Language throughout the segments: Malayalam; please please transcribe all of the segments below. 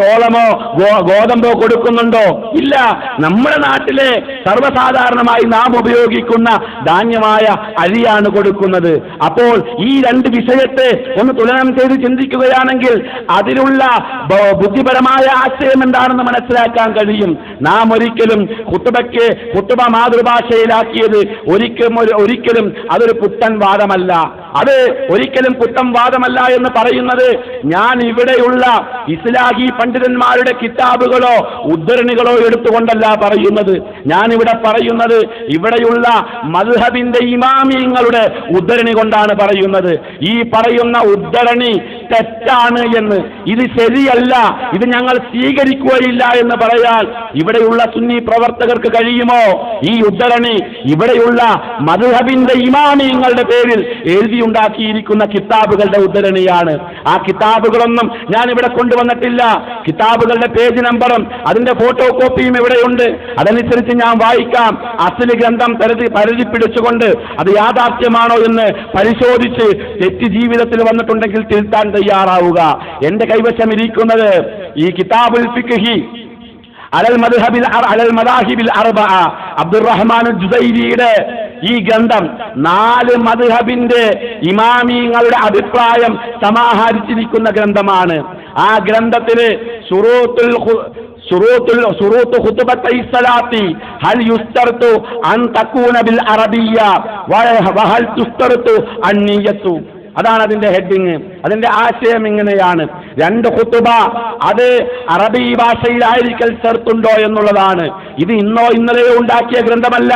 തോളമോ ഗോതമ്പോ കൊടുക്കുന്നുണ്ടോ? ഇല്ല. നമ്മുടെ നാട്ടിലെ സർവ്വസാധാരണമായി നാം ഉപയോഗിക്കുന്ന ധാന്യമായ അരിയാണ് കൊടുക്കുന്നത്. അപ്പോൾ ഈ രണ്ട് വിഷയത്തെ ഒന്ന് തുലനം ചെയ്ത് ചിന്തിക്കുകയാണെങ്കിൽ അതിലുള്ള ബുദ്ധിപരമായ ആശയം എന്താണെന്ന് മനസ്സിലാക്കാൻ കഴിയും. നാം ഒരിക്കലും ഖുത്ബ മാതൃഭാഷയിലാക്കിയത് ഒരിക്കലും അതൊരു പുത്തൻ വാദമല്ല. അത് ഒരിക്കലും പുത്തൻ വാദമല്ല എന്ന് പറയുന്നത് ഞാൻ ഇവിടെയുള്ള ഇസ്ലാഹി പണ്ഡിതന്മാരുടെ കിതാബുകളോ ഉദ്ധരണികളോ എടുത്തുകൊണ്ടല്ല പറയുന്നത്. ഞാൻ ഇവിടെ പറയുന്നത് ഇവിടെയുള്ള മദ്ഹബിന്റെ ഇമാമിയങ്ങളുടെ ഉദ്ധരണി കൊണ്ടാണ് പറയുന്നത്. ഈ പറയുന്ന ഉദ്ധരണി തെറ്റാണ് എന്ന്, ഇത് ശരിയല്ല, ഇത് ഞങ്ങൾ സ്വീകരിക്കുകയില്ല എന്ന് പറയാൻ ഇവിടെയുള്ള സുന്നി പ്രവർത്തകർക്ക് കഴിയുമോ? ഈ ഉദ്ധരണി ഇവിടെയുള്ള മദ്ഹബിന്റെ ഇമാമിയങ്ങളുടെ പേരിൽ എഴുതിയുണ്ടാക്കിയിരിക്കുന്ന കിതാബുകളുടെ ഉദ്ധരണിയാണ്. ആ കിതാബുകളൊന്നും ഞാൻ ഇവിടെ കൊണ്ടുവന്നിട്ടില്ല. കിതാബുകളുടെ പേജ് നമ്പറും അതിന്റെ ഫോട്ടോ കോപ്പിയും ഇവിടെയുണ്ട്. അതനുസരിച്ച് ഞാൻ വായിക്കാം. അസ്ലി ഗ്രന്ഥം പരിധി പിടിച്ചുകൊണ്ട് അത് യാഥാർത്ഥ്യമാണോ എന്ന് പരിശോധിച്ച് തെറ്റ് ജീവിതത്തിൽ വന്നിട്ടുണ്ടെങ്കിൽ തിരുത്താൻ തയ്യാറാവുക. എന്റെ കൈവശം ഇരിക്കുന്നത് ഈ കിതാബുൽ ഫിഖ്ഹി അലൽ മദാഹിബിൽ അർബഅ അബ്ദുറഹ്മാൻ ജുസൈരിയുടെ ഈ ഗ്രന്ഥം 4 മദ്ഹബിന്റെ ഇമാമിങ്ങളുടെ അഭിപ്രായം സമാഹരിച്ചിരിക്കുന്ന ഗ്രന്ഥമാണ്. ആ ഗ്രന്ഥത്തില് ശുറൂത്ത് ഖുത്ബത്തൈ സ്വലാത്തി ഹൽ യുസ്തർതു അൻ തകൂന ബിൽ അറബിയ്യ വഹൽ തുസ്തർതു അൻ നിയ്യത്തു, അതാണ് അതിന്റെ ഹെഡിങ്. അതിന്റെ ആശയം ഇങ്ങനെയാണ്: 2 ഖുത്ബ അത് അറബി ഭാഷയിലായിരിക്കൽ ചേർത്തുണ്ടോ എന്നുള്ളതാണ്. ഇത് ഇന്നോ ഇന്നലെയോ ഉണ്ടാക്കിയ ഗ്രന്ഥമല്ല.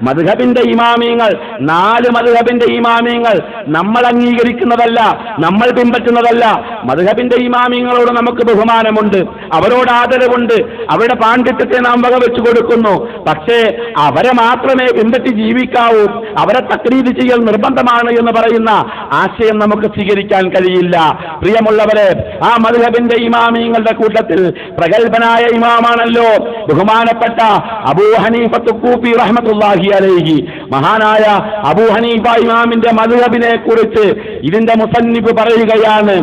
മദ്ഹബിന്റെ ഇമാമിയങ്ങൾ 4 മദ്ഹബിന്റെ ഇമാമിയങ്ങൾ നമ്മൾ അംഗീകരിക്കുന്നതല്ല, നമ്മൾ പിൻപറ്റുന്നതല്ല. മദ്ഹബിന്റെ ഇമാമിയങ്ങളോട് നമുക്ക് ബഹുമാനമുണ്ട്, അവരോട് ആദരവുണ്ട്, അവരുടെ പാണ്ഡിത്യത്തെ നാം വകവെച്ചു കൊടുക്കുന്നു. പക്ഷേ അവരെ മാത്രമേ പിൻപറ്റി ജീവിക്കാവൂ, അവരെ തക്ലീദ് ചെയ്യൽ നിർബന്ധമാണ് എന്ന് പറയുന്ന ആശയം നമുക്ക് സ്വീകരിക്കാൻ കഴിയില്ല. പ്രിയമുള്ളവരെ, ആ മദ്ഹബിന്റെ ഇമാമിയങ്ങളുടെ കൂട്ടത്തിൽ പ്രഗൽഭനായ ഇമാമാണല്ലോ ബഹുമാനപ്പെട്ട അബൂ ഹനീഫത്ത് കൂഫി റഹ്മത്തുള്ളാഹി അലൈഹി. മഹാനായ അബൂ ഹനീഫ ഇമാമിന്റെ മദ്ഹബിനെ കുറിച്ച് ഇതിന്റെ മുസന്നിഫ് പറയുകയാണ്: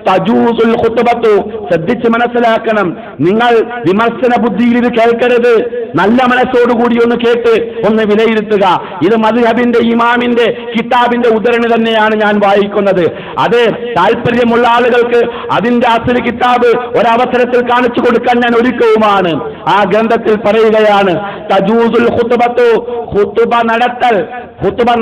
തജൂസുൽ ഖുത്ബത്തു, ശ്രദ്ധിച്ച് മനസ്സിലാക്കണം. നിങ്ങൾ വിമർശന ബുദ്ധിയിൽ ഇത് കേൾക്കരുത്, നല്ല മനസ്സോടുകൂടി ഒന്ന് കേട്ട് ഒന്ന് വിലയിരുത്തുക. ഇത് മദ്ഹബിന്റെ ഇമാമിന്റെ കിതാബിന്റെ ഉദ്ധരണി തന്നെയാണ് ഞാൻ വായിക്കുന്നത്. അത് താല്പര്യമുള്ള ആളുകൾക്ക് അതിന്റെ അസ്ലി കിതാബ് ഒരവസരത്തിൽ കാണിച്ചു കൊടുക്കാൻ ഞാൻ ഒരുക്കവുമാണ്. ആ ഗ്രന്ഥത്തിൽ പറയുകയാണ്: തജൂസുൽ ഖുത്ബത്തു, ഖുത്ബ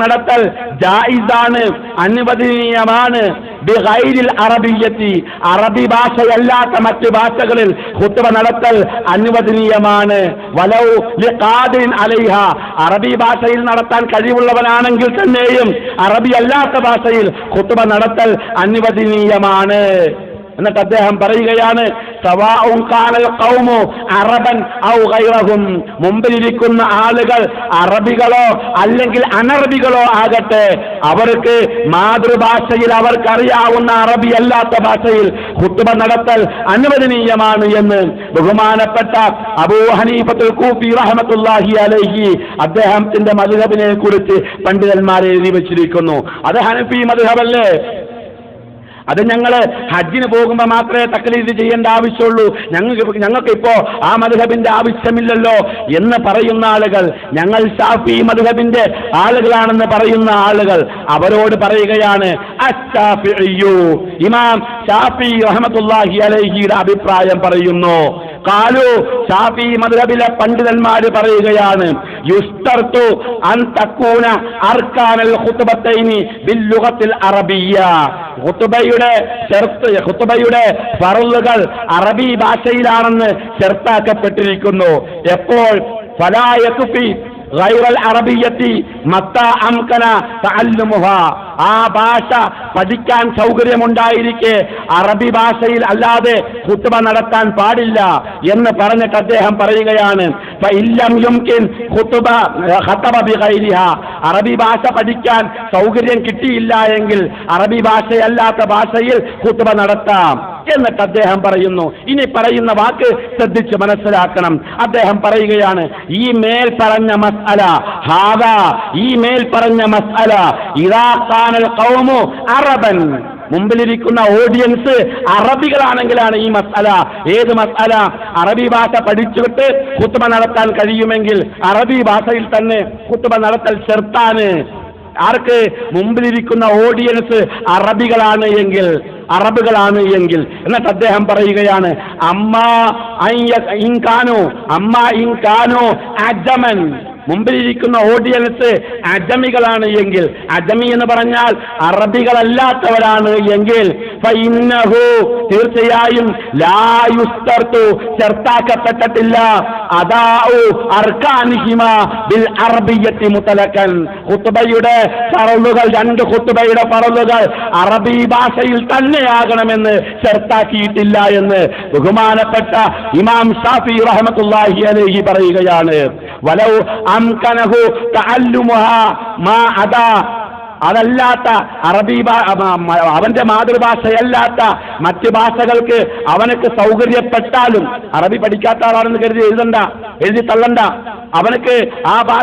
നടത്തൽ ജായിസാണ്, അനുവദനീയമാണ്. ബിഗൈരിൽ അറബിയ്യത്തി, അറബി ഭാഷയല്ലാത്ത മറ്റ് ഭാഷകളിൽ ഖുത്ബ നടത്തൽ അനുവദനീയമാണ്. വലൗ ലിഖാദിൻ അലൈഹ, അറബി ഭാഷയിൽ നടത്താൻ കഴിവുള്ളവനാണെങ്കിൽ തന്നെയും അറബി അല്ലാത്ത ഭാഷയിൽ ഖുത്ബ നടത്തൽ അനുവദനീയമാണ്. എന്നിട്ട് അദ്ദേഹം പറയുകയാണ്: സവാഉൻ ഖാലൽ ഖൗമു അറബൻ ഔ ഗൈറഹും, മുമ്പിലിരിക്കുന്ന ആളുകൾ അറബികളോ അല്ലെങ്കിൽ അനറബികളോ ആകട്ടെ, അവർക്ക് മാതൃഭാഷയിൽ അവർക്കറിയാവുന്ന അറബി അല്ലാത്ത ഭാഷയിൽ ഖുത്ബ നടത്തൽ അനുവദനീയമാണ് എന്ന് ബഹുമാനപ്പെട്ട അബൂ ഹനീഫത്തുൽ കൂഫി റഹ്മത്തുള്ളാഹി അലൈഹി അദ്ദേഹത്തിന്റെ മദ്ഹബിനെ കുറിച്ച് പണ്ഡിതന്മാരെ എഴുതി വെച്ചിരിക്കുന്നു. അത് ഹനഫി മദ്ഹബല്ലേ? അത് ഞങ്ങൾ ഹജ്ജിന് പോകുമ്പോൾ മാത്രമേ തക്ലീദ് ചെയ്യേണ്ട ആവശ്യമുള്ളൂ, ഞങ്ങൾക്കിപ്പോ ആ മദ്ഹബിന്റെ ആവശ്യമില്ലല്ലോ എന്ന് പറയുന്ന ആളുകൾ, ഞങ്ങൾ ഷാഫി മദ്ഹബിന്റെ ആളുകളാണെന്ന് പറയുന്ന ആളുകൾ, അവരോട് പറയുകയാണ്: അശ്ശാഫിഈയു, ഇമാം ഷാഫി റഹ്മത്തുള്ളാഹി അലൈഹിയുടെ അഭിപ്രായം പറയുന്നു. ഖാലു, ഷാഫി മദ്ഹബിലെ പണ്ഡിതന്മാർ പറയുകയാണ്: യുസ്തർതു അൻ തകൂന അർക്കാനൽ ഖുത്ബത്തൈനി ബിൽ ലുഗത്തിൽ അറബിയ്യ, ഖുത്ബയുടെ ഫർളുകൾ അറബി ഭാഷയിലാണെന്ന് ഷർത്താക്കപ്പെട്ടിരിക്കുന്നു. എപ്പോൾ? ഫലാ യക്ഫി ഗൈറൽ അറബിയ്യത്തി മത്താ അംകന തഅല്ലുമുഹാ, ആ ഭാഷ പഠിക്കാൻ സൗകര്യമുണ്ടായിരിക്കെ അറബി ഭാഷയിൽ അല്ലാതെ ഖുത്ബ നടത്താൻ പാടില്ല എന്ന് പറഞ്ഞിട്ട് അദ്ദേഹം പറയുകയാണ്: ഫഇല്ലം യുംകിൻ ഖതബ ബിഗൈരിഹാ, അറബി ഭാഷ പഠിക്കാൻ സൗകര്യം കിട്ടിയില്ല എങ്കിൽ അറബി ഭാഷയല്ലാത്ത ഭാഷയിൽ ഖുത്ബ നടത്താം എന്നിട്ട് അദ്ദേഹം പറയുന്നു. ഇനി പറയുന്ന വാക്ക് ശ്രദ്ധിച്ച് മനസ്സിലാക്കണം. അദ്ദേഹം പറയുകയാണ്: ഈ മേൽ പറഞ്ഞ മസ്അല, ഹാദാ, ഈ മേൽ പറഞ്ഞ മസ്അല, ഇദാ ഖാനൽ ഖൗമു അറബൻ, മുമ്പിലിരിക്കുന്ന ഓഡിയൻസ് അറബികളാണെങ്കിലാണ് ഈ മസ്അല. ഏത് മസ്അല? അറബി ഭാഷ പഠിച്ചിട്ട് ഖുത്ബ നടത്താൻ കഴിയുമെങ്കിൽ അറബി ഭാഷയിൽ തന്നെ ഖുത്ബ നടത്തൽ ഷർത്താണ്. ആർക്ക്? മുമ്പിലിരിക്കുന്ന ഓഡിയൻസ് അറബികളാണ് എങ്കിൽ, എന്നിട്ട് അദ്ദേഹം പറയുകയാണ് അമ്മാ ഇൻകാനോ അജമൻ, മുമ്പിലിരിക്കുന്ന ഓഡിയൻസ് അജമികളാണ് എങ്കിൽ, അജമി എന്ന് പറഞ്ഞാൽ അറബികളല്ലാത്തവരാണ് എങ്കിൽ ഫഇന്നഹു, തീർച്ചയായും ലാ യുസ്തർതു, ചെർത്താക്കപ്പെട്ടിട്ടില്ല അദാഉ അർകാനിഹിമ ബിൽ അറബിയ്യത്തി മുതലക്കൻ, ഖുത്ബയുടെ ഫറളുകൾ, 2 ഖുത്ബയുടെ ഫറളുകൾ അറബി ഭാഷയിൽ തന്നെയാകണമെന്ന് ചെർത്താക്കിയിട്ടില്ല എന്ന് ബഹുമാനപ്പെട്ട ഇമാം ഷാഫി റഹ്മത്തുള്ളാഹി അലൈഹി പറയുകയാണ്. വലൗ അംകനഹു തഅല്ലുമുഹാ മാ അദാ, അതല്ലാത്ത അറബി അവന്റെ മാതൃഭാഷയല്ലാത്ത മറ്റ് ഭാഷകൾക്ക് അവനക്ക് സൗകര്യപ്പെട്ടാലും, അറബി പഠിക്കാത്ത ആളാണെന്ന് കരുതി എഴുതി തള്ളണ്ട, അവനക്ക് ആ ഭാഷ